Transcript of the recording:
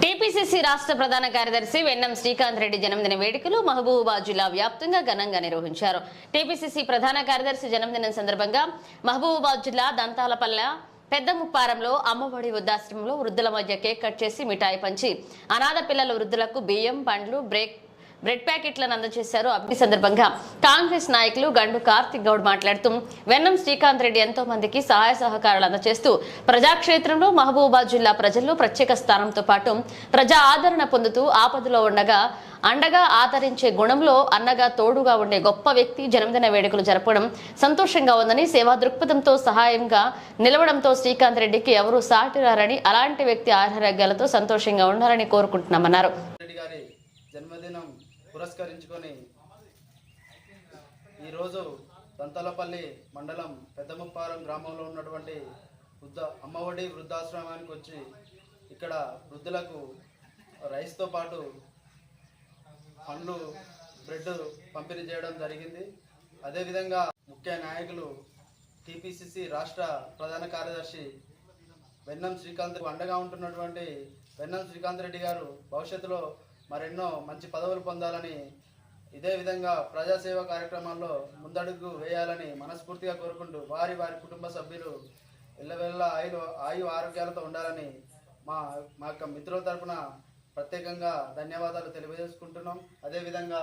TPCC రాష్ట్ర ప్రధాన కార్యదర్శి వెన్నం శ్రీకాంత్ రెడ్డి జన్మదిన వేడుకలు మహబూబాబాద్ జిల్లా వ్యాప్తంగా ఘనంగా నిర్వహించారు. టీపీసీసీ ప్రధాన కార్యదర్శి జన్మదినం సందర్భంగా మహబూబాబాద్ జిల్లా దంతాలపల్లె పెద్దముప్పారంలో అమ్మఒడి వృద్ధాశ్రమంలో వృద్ధుల మధ్య కేక్ కట్ చేసి మిఠాయి పంచి అనాథ పిల్లల వృద్ధులకు బియ్యం, పండ్లు, బ్రెడ్ ప్యాకెట్లను అందజేశారు. ఈ సందర్భంగా కాంగ్రెస్ నాయకులు గండు కార్తిక్ గౌడ్ మాట్లాడుతూ వెన్నం శ్రీకాంత్ రెడ్డి ఎంతో మందికి సహాయ సహకారాలు అందజేస్తూ ప్రజాక్షేత్రంలో మహబూబాబాద్ జిల్లా ప్రజల్లో ప్రత్యేక స్థానంతో పాటు ప్రజా ఆదరణ పొందుతూ ఆపదలో అండగా ఆదరించే గుణంలో అన్నగా తోడుగా ఉండే గొప్ప వ్యక్తి. జన్మదిన వేడుకలు జరపడం సంతోషంగా ఉందని, సేవా దృక్పథంతో సహాయంగా నిలవడంతో శ్రీకాంత్ రెడ్డికి ఎవరూ సాటిరారని, అలాంటి వ్యక్తి ఆరోగ్యాలతో సంతోషంగా ఉండాలని కోరుకుంటున్నామన్నారు. జన్మదినం పురస్కరించుకొని ఈరోజు దంతలపల్లి మండలం పెద్దముప్పారం గ్రామంలో ఉన్నటువంటి అమ్మఒడి వృద్ధాశ్రమానికి వచ్చి ఇక్కడ వృద్ధులకు రైస్తో పాటు పండ్లు, బ్రెడ్ పంపిణీ చేయడం జరిగింది. అదేవిధంగా ముఖ్య నాయకులు టీపీసీసీ రాష్ట్ర ప్రధాన కార్యదర్శి వెన్నం శ్రీకాంత్ అండగా ఉంటున్నటువంటి వెన్నం శ్రీకాంత్ రెడ్డి గారు భవిష్యత్తులో మరెన్నో మంచి పదవులు పొందాలని, ఇదే విధంగా ప్రజాసేవ కార్యక్రమాల్లో ముందడుగు వేయాలని మనస్ఫూర్తిగా కోరుకుంటూ వారి కుటుంబ సభ్యులు ఎల్లవెల్ల ఆయు ఆరోగ్యాలతో ఉండాలని మా యొక్క మిత్రుల తరపున ప్రత్యేకంగా ధన్యవాదాలు తెలియజేసుకుంటున్నాం. అదేవిధంగా